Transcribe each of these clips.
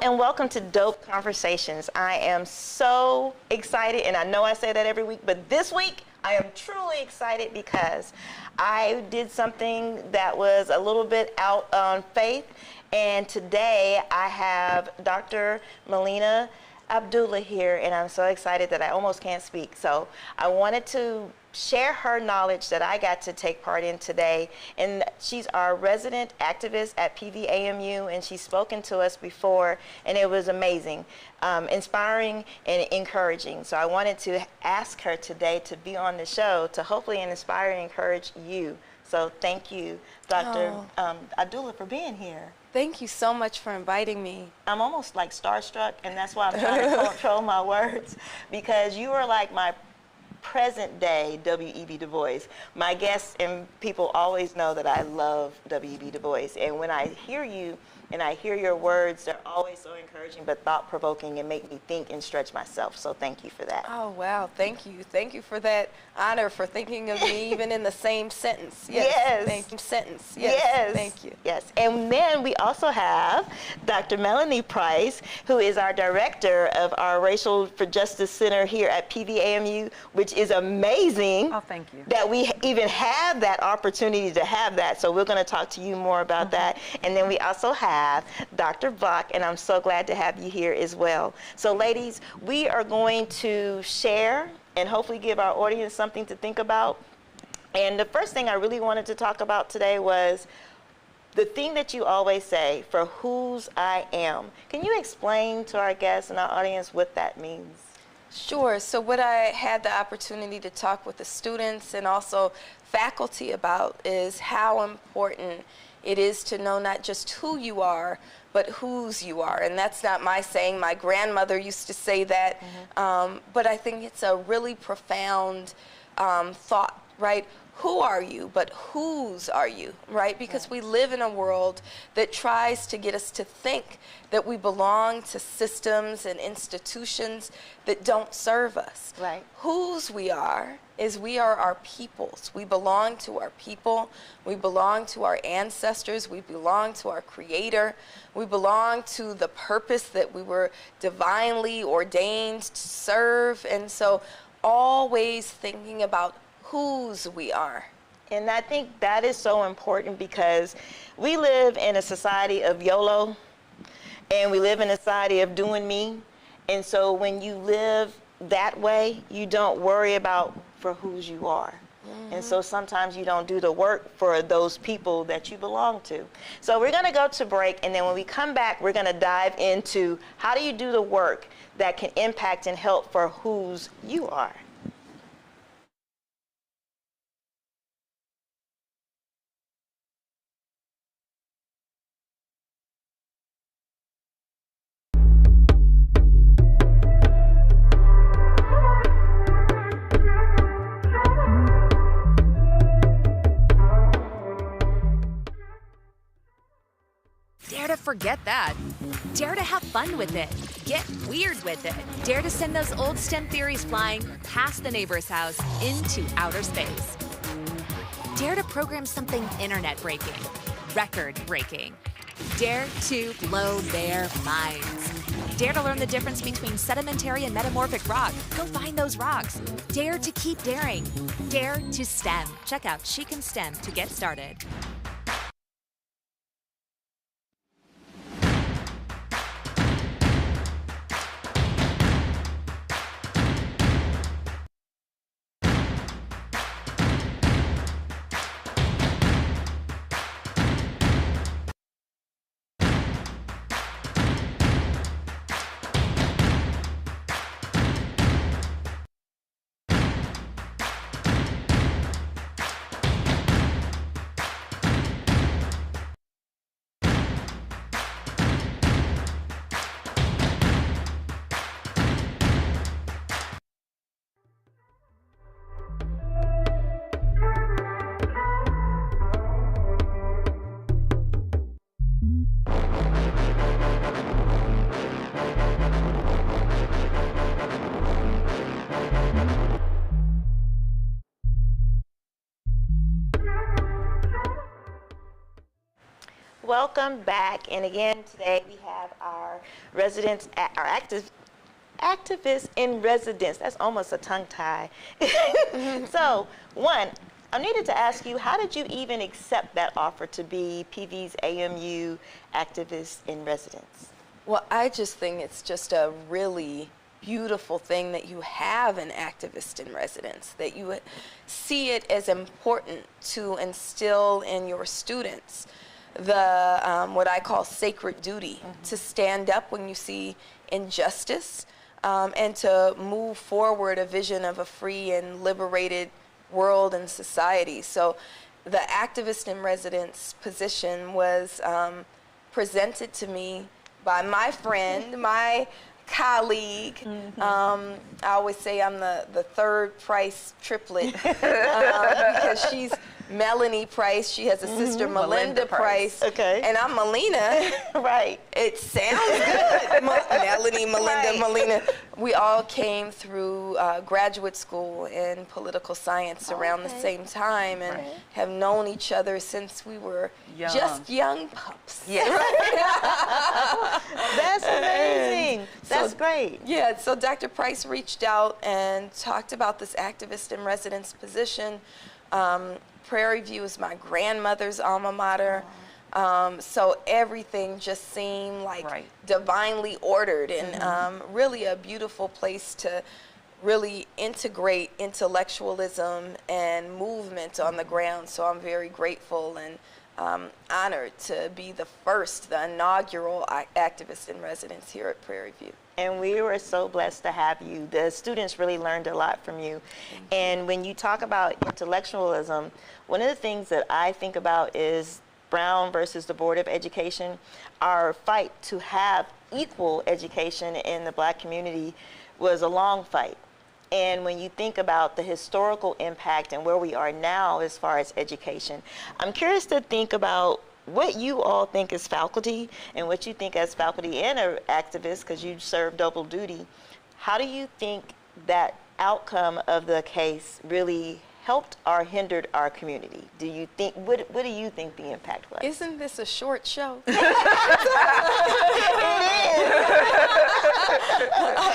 and welcome to D.O.P.E Conversations. I am so excited, and I know I say that every week, but this week I am truly excited because I did something that was a little bit out on faith, and today I have Dr. Melina Abdullah here, and I'm so excited that I almost can't speak. So I wanted to share her knowledge that I got to take part in today. And she's our resident activist at PVAMU, and she's spoken to us before, and it was amazing, inspiring and encouraging. So I wanted to ask her today to be on the show to hopefully inspire and encourage you. So thank you, Dr. Abdullah, for being here. Thank you so much for inviting me. I'm almost like starstruck, and that's why I'm trying to control my words, because you are like my present day W.E.B. Du Bois. My guests and people always know that I love W.E.B. Du Bois, and when I hear you and I hear your words, they're always so encouraging but thought-provoking and make me think and stretch myself. So thank you for that. Oh, wow. Thank you. Thank you for that honor, for thinking of me even in the same sentence. Yes. Thank you. Sentence. Yes. Thank you. Yes. And then we also have Dr. Melanie Price, who is our director of our Racial for Justice Center here at PVAMU, which is amazing. Oh, thank you. That we even have that opportunity to have that. So we're going to talk to you more about that. And then we also have Dr. Bach, and I'm so glad to have you here as well. So ladies, we are going to share and hopefully give our audience something to think about. And the first thing I really wanted to talk about today was the thing that you always say, for whose I am. Can you explain to our guests and our audience what that means? Sure. So what I had the opportunity to talk with the students and also faculty about is how important it is to know not just who you are, but whose you are. And that's not my saying. My grandmother used to say that. But I think it's a really profound thought, right? Who are you, but whose are you, right? Because we live in a world that tries to get us to think that we belong to systems and institutions that don't serve us. Right. Whose we are is we are our peoples. We belong to our people. We belong to our ancestors. We belong to our Creator. We belong to the purpose that we were divinely ordained to serve. And so always thinking about whose we are. And I think that is so important because we live in a society of YOLO, and we live in a society of doing me. And so when you live that way, you don't worry about for whose you are. And so sometimes you don't do the work for those people that you belong to. So we're going to go to break, and then when we come back, we're going to dive into how do you do the work that can impact and help for whose you are. Dare to forget that. Dare to have fun with it. Get weird with it. Dare to send those old STEM theories flying past the neighbor's house into outer space. Dare to program something internet-breaking, record-breaking. Dare to blow their minds. Dare to learn the difference between sedimentary and metamorphic rock. Go find those rocks. Dare to keep daring. Dare to STEM. Check out She Can STEM to get started. welcome back. And again, today we have our residents, our activists in residence. That's almost a tongue tie. So, one, I needed to ask you, how did you even accept that offer to be PV's AMU activist in residence? Well, I just think it's just a really beautiful thing that you have an activist in residence, that you see it as important to instill in your students the what I call sacred duty, to stand up when you see injustice, and to move forward a vision of a free and liberated world and society. So the activist in residence position was presented to me by my friend, my colleague. I always say I'm the third Price triplet because she's Melanie Price. She has a sister, Melinda Price. Okay. And I'm Melina. Right. It sounds good. Melanie, Melinda, Right. Melina. We all came through graduate school in political science around the same time, and have known each other since we were just young pups. Yes. That's amazing. That's great. Yeah, so Dr. Price reached out and talked about this activist in residence position. Prairie View is my grandmother's alma mater. So everything just seemed like divinely ordered, and really a beautiful place to really integrate intellectualism and movement on the ground. So I'm very grateful and honored to be the inaugural activist in residence here at Prairie View. And we were so blessed to have you. The students really learned a lot from you. And when you talk about intellectualism, one of the things that I think about is Brown versus the Board of Education. Our fight to have equal education in the Black community was a long fight. And when you think about the historical impact and where we are now as far as education, I'm curious to think about what you all think as faculty and what you think as faculty and an activist, because you serve double duty. How do you think that outcome of the case really helped or hindered our community? Do you think, what do you think the impact was? Isn't this a short show? It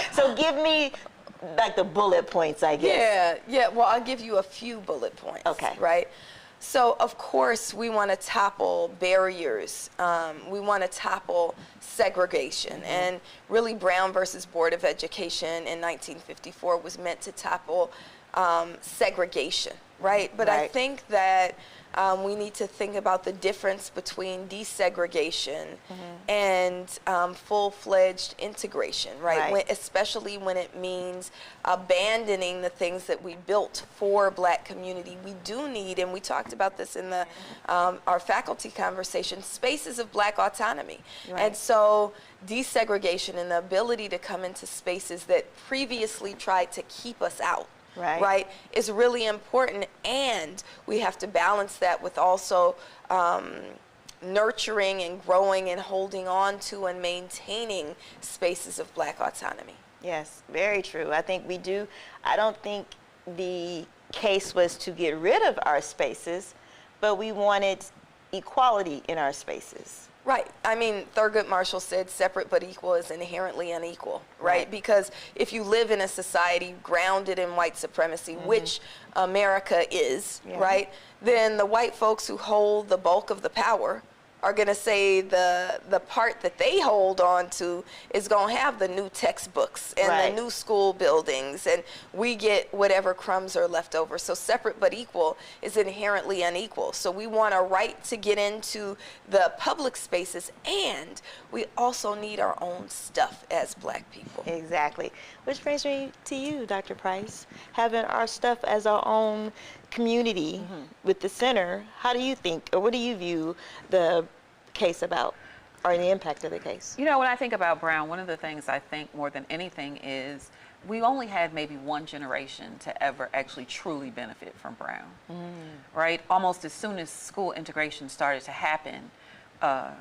is. So give me like the bullet points, I guess. Yeah, well, I'll give you a few bullet points. Okay. Right? So, of course, we want to topple barriers. We want to topple segregation. And really, Brown versus Board of Education in 1954 was meant to topple segregation, right? But I think that we need to think about the difference between desegregation and full-fledged integration, right? Especially when it means abandoning the things that we built for Black community. We do need, and we talked about this in the our faculty conversation, spaces of Black autonomy. And so desegregation and the ability to come into spaces that previously tried to keep us out, right, is really important, and we have to balance that with also nurturing and growing and holding on to and maintaining spaces of Black autonomy. Yes, very true. I think we do. I don't think the case was to get rid of our spaces, but we wanted equality in our spaces. Right. I mean, Thurgood Marshall said separate but equal is inherently unequal, right? Because if you live in a society grounded in white supremacy, which America is, right, then the white folks who hold the bulk of the power are going to say the part that they hold on to is going to have the new textbooks and the new school buildings, and we get whatever crumbs are left over. So separate but equal is inherently unequal. So we want a right to get into the public spaces, and we also need our own stuff as Black people. Exactly. Which brings me to you, Dr. Price. Having our stuff as our own community with the center, how do you think, or what do you view the case about, or the impact of the case? You know, when I think about Brown, one of the things I think more than anything is we only had maybe one generation to ever actually truly benefit from Brown, right? Almost as soon as school integration started to happen, the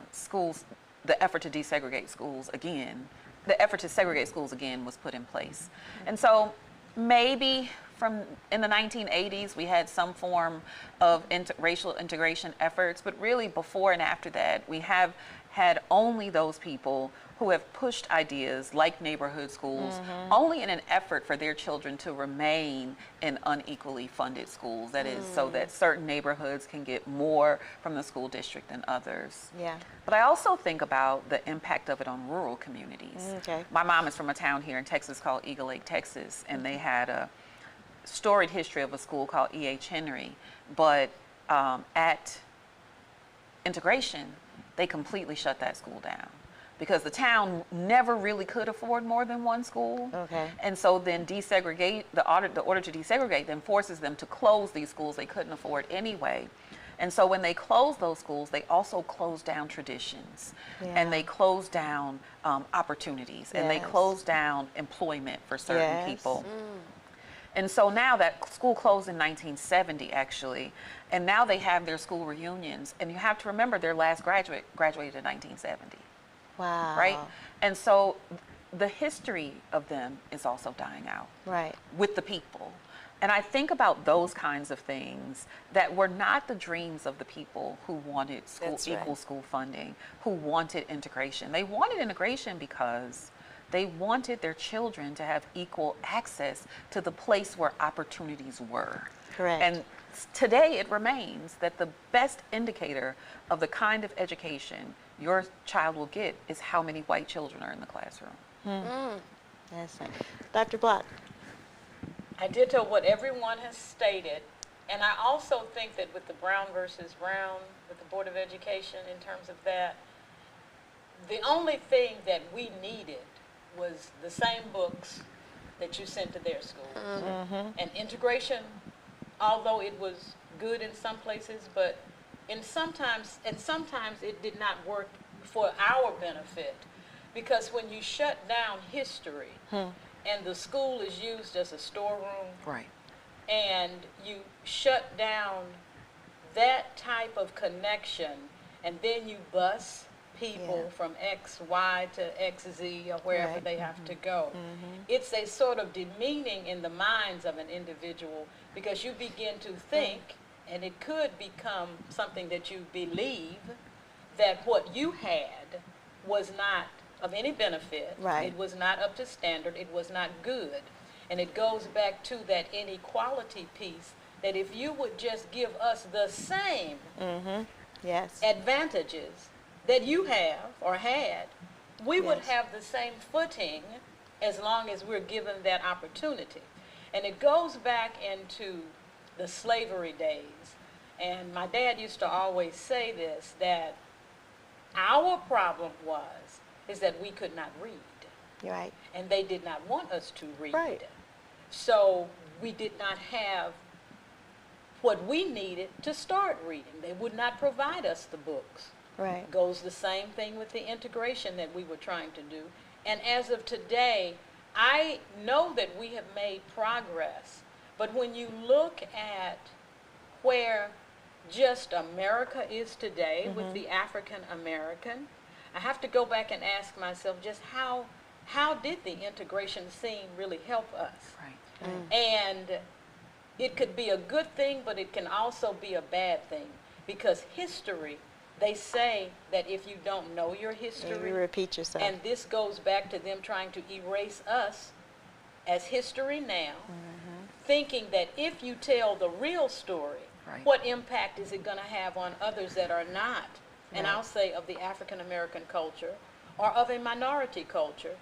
effort to desegregate schools again, the effort to segregate schools again was put in place. And so maybe from in the 1980s, we had some form of racial integration efforts, but really before and after that, we have had only those people who have pushed ideas like neighborhood schools only in an effort for their children to remain in unequally funded schools. That is, so that certain neighborhoods can get more from the school district than others. Yeah. But I also think about the impact of it on rural communities. Okay. My mom is from a town here in Texas called Eagle Lake, Texas, and they had a storied history of a school called E.H. Henry, but at integration, they completely shut that school down because the town never really could afford more than one school. Okay. And so then the order to desegregate them forces them to close these schools they couldn't afford anyway. And so when they close those schools, they also close down traditions, and they close down opportunities, and they close down employment for certain people. And so now that school closed in 1970, actually, and now they have their school reunions, and you have to remember their last graduated in 1970. Wow. Right? And so the history of them is also dying out. Right. With the people. And I think about those kinds of things that were not the dreams of the people who wanted equal school funding, who wanted integration. They wanted integration because they wanted their children to have equal access to the place where opportunities were. Correct. And today it remains that the best indicator of the kind of education your child will get is how many white children are in the classroom. That's right. Dr. Block. I ditto what everyone has stated, and I also think that with the Brown versus Brown, with the Board of Education in terms of that, the only thing that we needed was the same books that you sent to their school. And integration, although it was good in some places, but sometimes it did not work for our benefit, because when you shut down history and the school is used as a storeroom, Right. and you shut down that type of connection, and then you bus people from X, Y to X, Z, or wherever they have to go. It's a sort of demeaning in the minds of an individual, because you begin to think, and it could become something that you believe, that what you had was not of any benefit. Right. It was not up to standard. It was not good. And it goes back to that inequality piece, that if you would just give us the same Yes. advantages that you have or had, we would have the same footing as long as we're given that opportunity. And it goes back into the slavery days. And my dad used to always say this, that our problem is that we could not read. You're right. And they did not want us to read. Right. So we did not have what we needed to start reading. They would not provide us the books. Right. Goes the same thing with the integration that we were trying to do. And as of today, I know that we have made progress, but when you look at where just America is today with the African American, I have to go back and ask myself just how did the integration scene really help us? Right. And it could be a good thing, but it can also be a bad thing, because history, they say that if you don't know your history, You repeat yourself. and this goes back to them trying to erase us as history now, thinking that if you tell the real story, Right. what impact is it going to have on others that are not, and Right. I'll say of the African American culture or of a minority culture?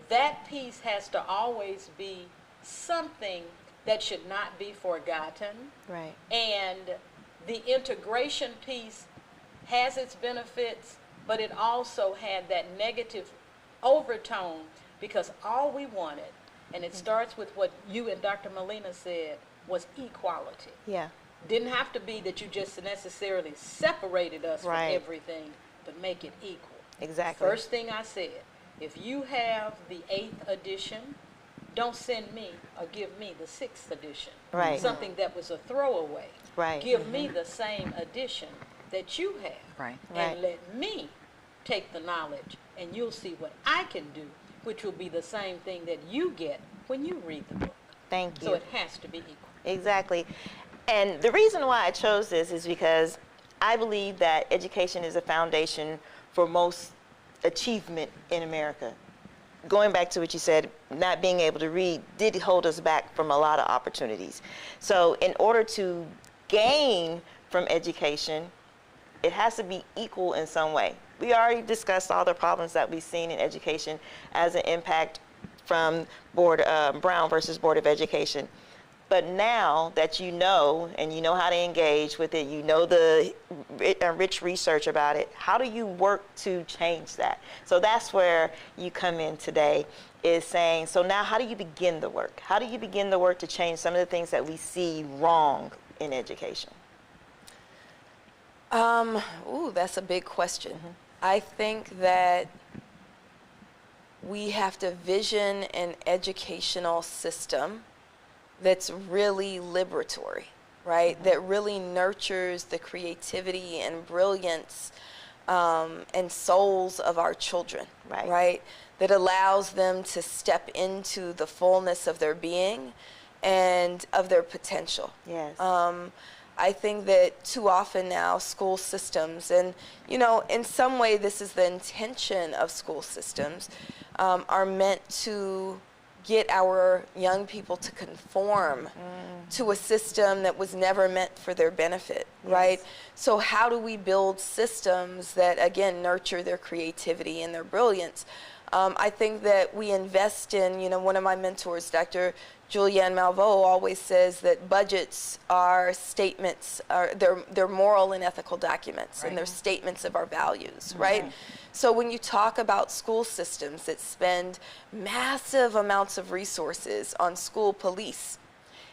That piece has to always be something that should not be forgotten. Right. And the integration piece has its benefits, but it also had that negative overtone, because all we wanted, and it starts with what you and Dr. Molina said, was equality. Yeah. Didn't have to be that you just necessarily separated us Right. from everything, but make it equal. Exactly. First thing I said, if you have the 8th edition, don't send me or give me the 6th edition. Right. Something that was a throwaway. Right. Give me the same edition that you have. Right. Right. And let me take the knowledge, and you'll see what I can do, which will be the same thing that you get when you read the book. Thank you. So it has to be equal. Exactly. And the reason why I chose this is because I believe that education is a foundation for most achievement in America. Going back to what you said, not being able to read did hold us back from a lot of opportunities. So in order to gain from education, it has to be equal in some way. We already discussed all the problems that we've seen in education as an impact from Brown versus Board of Education. But now that you know, and you know how to engage with it, you know the rich research about it, how do you work to change that? So that's where you come in today, is saying, so now how do you begin the work? How do you begin the work to change some of the things that we see wrong in education? That's a big question. I think that we have to vision an educational system that's really liberatory, right? That really nurtures the creativity and brilliance and souls of our children, right? That allows them to step into the fullness of their being and of their potential. Yes. I think that too often now school systems, and you know, in some way this is the intention of school systems, are meant to get our young people to conform to a system that was never meant for their benefit, right? So how do we build systems that, again, nurture their creativity and their brilliance? I think that we invest in, you know, one of my mentors, Dr. Julianne Malveaux, always says that budgets are statements, they're moral and ethical documents, and they're statements of our values, right? So when you talk about school systems that spend massive amounts of resources on school police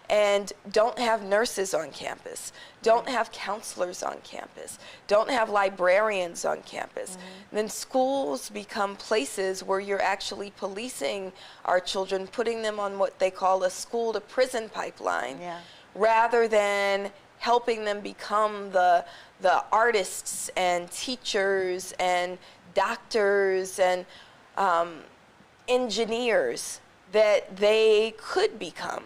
and don't have nurses on campus, don't have counselors on campus, don't have librarians on campus, then schools become places where you're actually policing our children, putting them on what they call a school to prison pipeline, rather than helping them become the artists and teachers and doctors and engineers that they could become.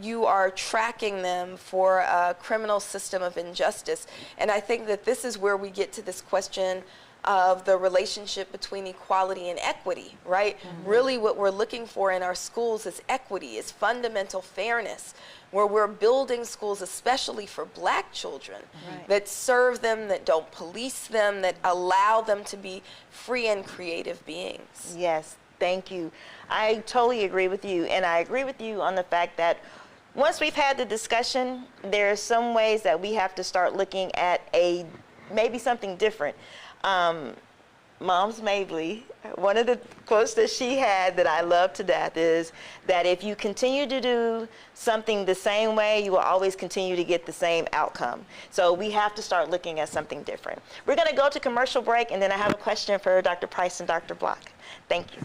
You are tracking them for a criminal system of injustice. And I think that this is where we get to this question of the relationship between equality and equity, right? Really what we're looking for in our schools is equity, is fundamental fairness, where we're building schools, especially for Black children, that serve them, that don't police them, that allow them to be free and creative beings. Yes, thank you. I totally agree with you, and I agree with you on the fact that once we've had the discussion, there are some ways that we have to start looking at maybe something different. Mom's Mabley, one of the quotes that she had that I love to death is that if you continue to do something the same way, you will always continue to get the same outcome. So we have to start looking at something different. We're going to go to commercial break, and then I have a question for Dr. Price and Dr. Block. Thank you.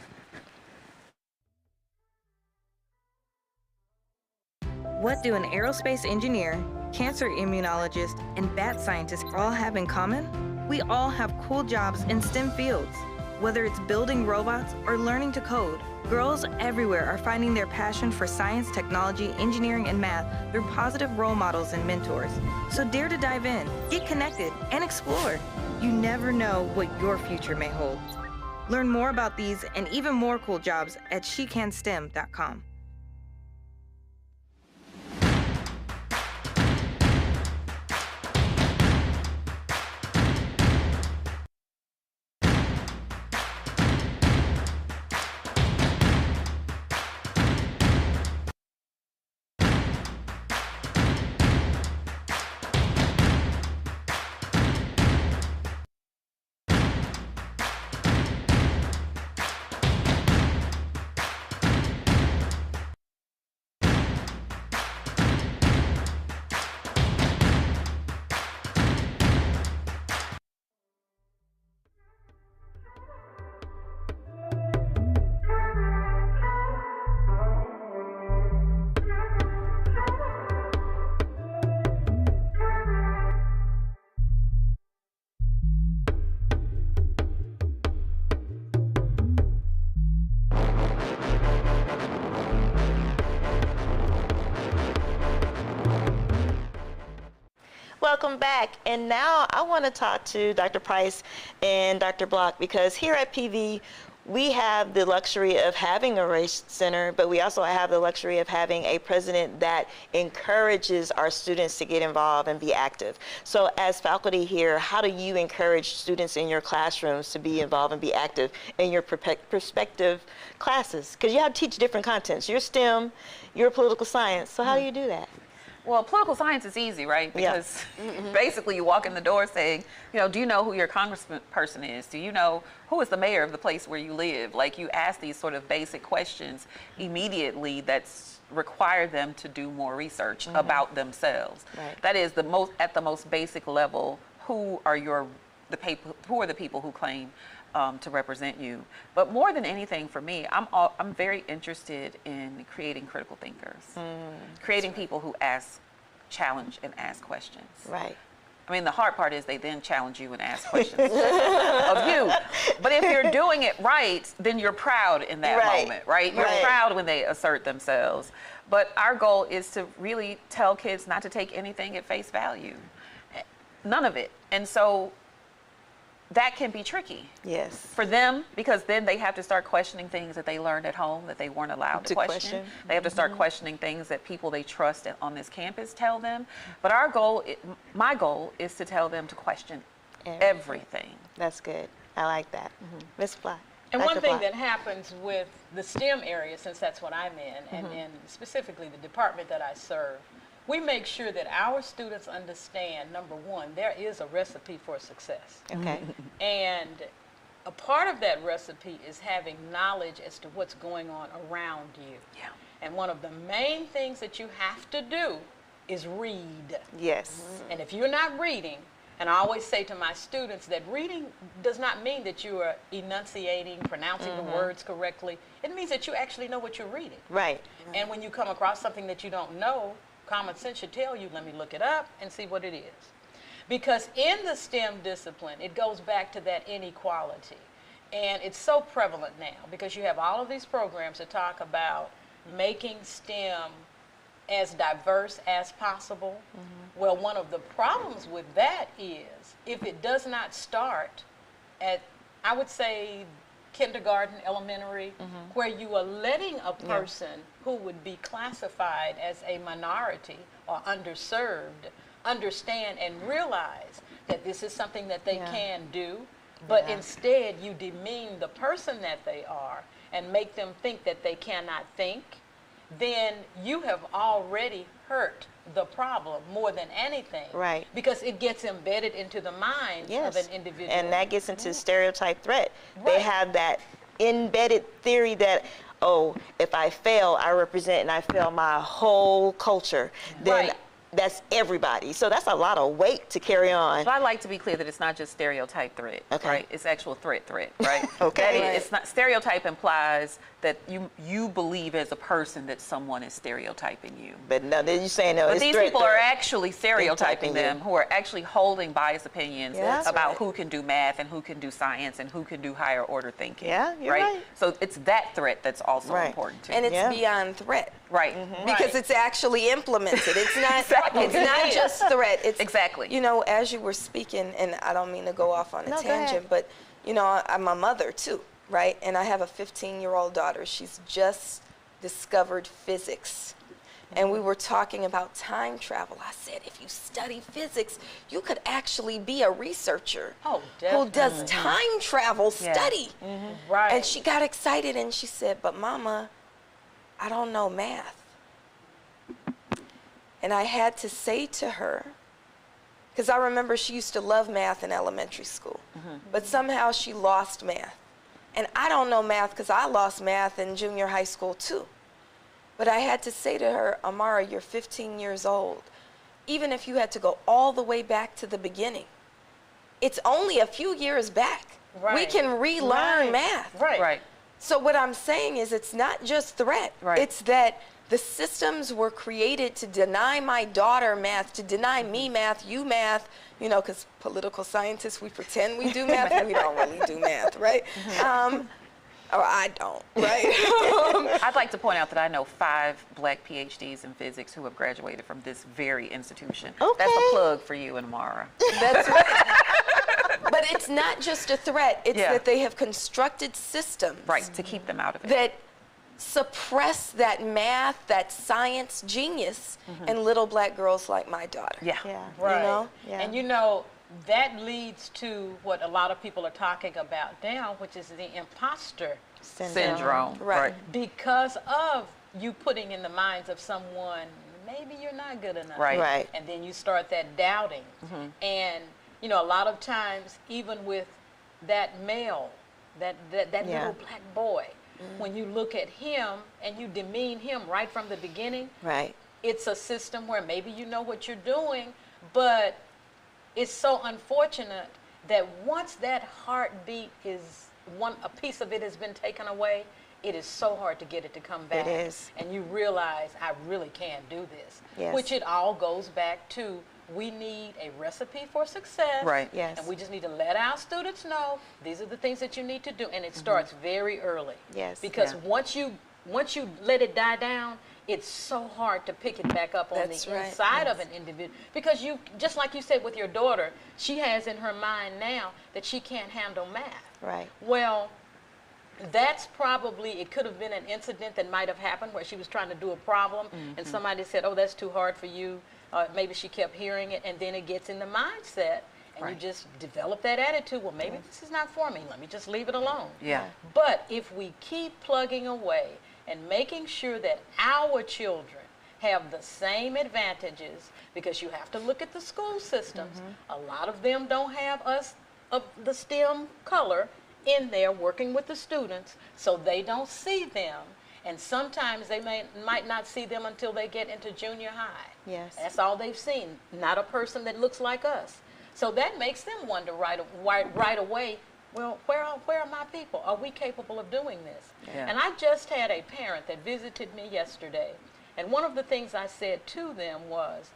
What do an aerospace engineer, cancer immunologist, and bat scientist all have in common? We all have cool jobs in STEM fields. Whether it's building robots or learning to code, girls everywhere are finding their passion for science, technology, engineering, and math through positive role models and mentors. So dare to dive in, get connected, and explore. You never know what your future may hold. Learn more about these and even more cool jobs at SheCanSTEM.com. Welcome back. And now I want to talk to Dr. Price and Dr. Block, because here at PV, we have the luxury of having a race center, but we also have the luxury of having a president that encourages our students to get involved and be active. So as faculty here, how do you encourage students in your classrooms to be involved and be active in your prospective classes? Because you have to teach different contents. You're STEM, you're political science. So how do you do that? Well, political science is easy, right? Because basically you walk in the door saying, do you know who your congressperson is? Do you know who is the mayor of the place where you live? Like, you ask these sort of basic questions immediately that's require them to do more research about themselves. Right. That is at the most basic level. Who are the people who claim to represent you? But more than anything, for me, I'm very interested in creating critical thinkers, creating people who challenge and ask questions. Right. I mean, the hard part is they then challenge you and ask questions of you. But if you're doing it right, then you're proud in that moment, right? You're proud when they assert themselves. But our goal is to really tell kids not to take anything at face value. None of it. And so that can be tricky. Yes. For them, because then they have to start questioning things that they learned at home that they weren't allowed to question. They have to start questioning things that people they trust on this campus tell them. But my goal is to tell them to question everything. That's good. I like that. Ms. Fly. And Dr. one thing Block. that happens with the STEM area, since that's what I'm in, and specifically the department that I serve, we make sure that our students understand, number one, there is a recipe for success. Okay. And a part of that recipe is having knowledge as to what's going on around you. Yeah. And one of the main things that you have to do is read. Yes. And if you're not reading, and I always say to my students that reading does not mean that you are enunciating, pronouncing the words correctly. It means that you actually know what you're reading. Right. And when you come across something that you don't know, common sense should tell you, let me look it up and see what it is. Because in the STEM discipline, it goes back to that inequality. And it's so prevalent now because you have all of these programs that talk about making STEM as diverse as possible. Well, one of the problems with that is if it does not start at, I would say, kindergarten, elementary, where you are letting a person who would be classified as a minority or underserved understand and realize that this is something that they can do, but instead you demean the person that they are and make them think that they cannot think, then you have already hurt the problem more than anything. Right. Because it gets embedded into the mind of an individual. And that gets into stereotype threat. They have that embedded theory that, oh, if I fail, I represent and I fail my whole culture. Then that's everybody. So that's a lot of weight to carry on. But I like to be clear that it's not just stereotype threat, right? It's actual threat, right? Okay. It's not, stereotype implies that you believe as a person that someone is stereotyping you. But no, you're saying no. But it's these threat, people threat. are actually stereotyping them, who are actually holding biased opinions about who can do math and who can do science and who can do higher order thinking. Yeah, you're right. So it's that threat that's also important too. And it's beyond threat. Right. Because it's actually implemented. It's not it's not just threat. It's exactly. You know, as you were speaking, and I don't mean to go off on a tangent, but you know, I'm a mother too, right? And I have a 15-year-old daughter. She's just discovered physics. And we were talking about time travel. I said, if you study physics, you could actually be a researcher who does time travel study. Right. And she got excited and she said, but Mama, I don't know math. And I had to say to her, because I remember she used to love math in elementary school, but somehow she lost math. And I don't know math because I lost math in junior high school too. But I had to say to her, Amara, you're 15 years old. Even if you had to go all the way back to the beginning, it's only a few years back. We can relearn math. Right. So what I'm saying is it's not just threat. It's that the systems were created to deny my daughter math, to deny me math, you math, you know, because political scientists, we pretend we do math, but we don't really do math, right? Or I don't, right? I'd like to point out that I know 5 black PhDs in physics who have graduated from this very institution. Okay. That's a plug for you and Amara. That's right. But it's not just a threat. It's Yeah. that they have constructed systems Right, to keep them out of it. that suppress that math, that science genius in little black girls like my daughter. Yeah. Yeah. Right. know? Yeah. And you know, that leads to what a lot of people are talking about now, which is the imposter Syndrome. Right. because of you putting in the minds of someone, maybe you're not good enough. Right. Right. And then you start that doubting. And, you know, a lot of times, even with that male, that Yeah. little black boy, when you look at him and you demean him right from the beginning, Right. it's a system where maybe you know what you're doing, but it's so unfortunate that once that heartbeat is a piece of it has been taken away, it is so hard to get it to come back. It is. And you realize, I really can't do this. Yes. Which it all goes back to, we need a recipe for success. Right. Yes. And we just need to let our students know, these are the things that you need to do. And it starts very early. Yes. Because Yeah. once you let it die down, it's so hard to pick it back up on That's the right. inside of an individual. Because you, just like you said with your daughter, she has in her mind now that she can't handle math. Right. Well, that's probably, it could have been an incident that might have happened where she was trying to do a problem and somebody said, oh, that's too hard for you. Maybe she kept hearing it, and then it gets in the mindset, and Right. you just develop that attitude, well, maybe this is not for me. Let me just leave it alone. Yeah. But if we keep plugging away and making sure that our children have the same advantages, because you have to look at the school systems. A lot of them don't have us of the STEM color in there working with the students, so they don't see them. And sometimes they might not see them until they get into junior high. Yes. That's all they've seen, not a person that looks like us. So that makes them wonder right away, well, where are my people? Are we capable of doing this? Yeah. And I just had a parent that visited me yesterday, and one of the things I said to them was,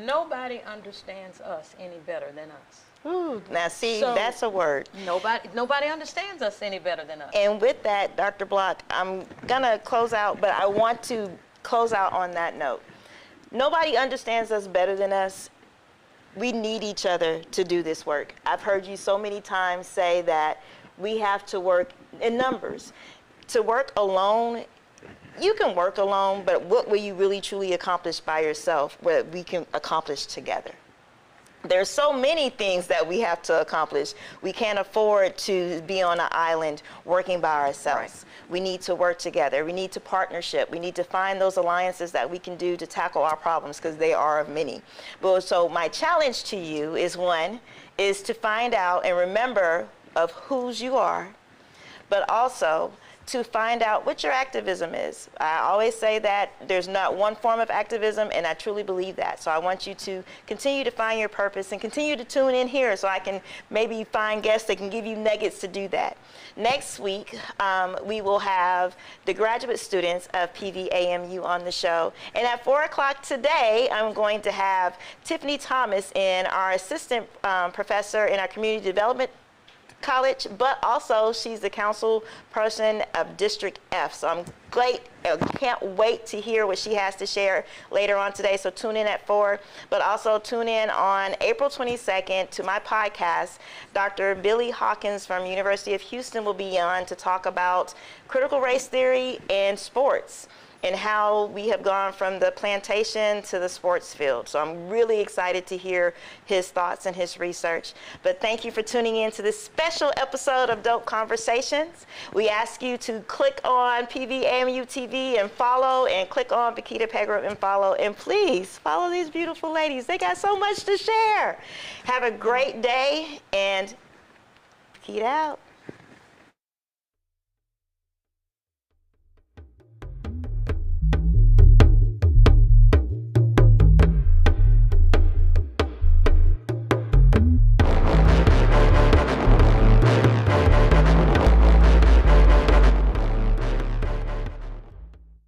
nobody understands us any better than us. Ooh, now see, So- that's a word. Nobody understands us any better than us. And with that, Dr. Block, I'm gonna close out, but I want to close out on that note. Nobody understands us better than us. We need each other to do this work. I've heard you so many times say that we have to work in numbers. To work alone, you can work alone, but what will you really truly accomplish by yourself, what we can accomplish together? There's so many things that we have to accomplish. We can't afford to be on an island working by ourselves. We need to work together. We need to partnership. We need to find those alliances that we can do to tackle our problems, because they are of many. But so my challenge to you is, one, is to find out and remember of whose you are, but also to find out what your activism is. I always say that there's not one form of activism, and I truly believe that. So I want you to continue to find your purpose and continue to tune in here so I can maybe find guests that can give you nuggets to do that. Next week, we will have the graduate students of PVAMU on the show. And at 4 o'clock today, I'm going to have Tiffany Thomas, our assistant professor in our community development college, but also she's the council person of District F. So I'm can't wait to hear what she has to share later on today. So tune in at 4, but also tune in on April 22nd to my podcast. Dr. Billy Hawkins from University of Houston will be on to talk about critical race theory and sports, and how we have gone from the plantation to the sports field. So I'm really excited to hear his thoughts and his research. But thank you for tuning in to this special episode of D.O.P.E Conversations. We ask you to click on PVAMU TV and follow, and click on Bakita Pegram and follow. And please follow these beautiful ladies. They got so much to share. Have a great day, and Bakita out.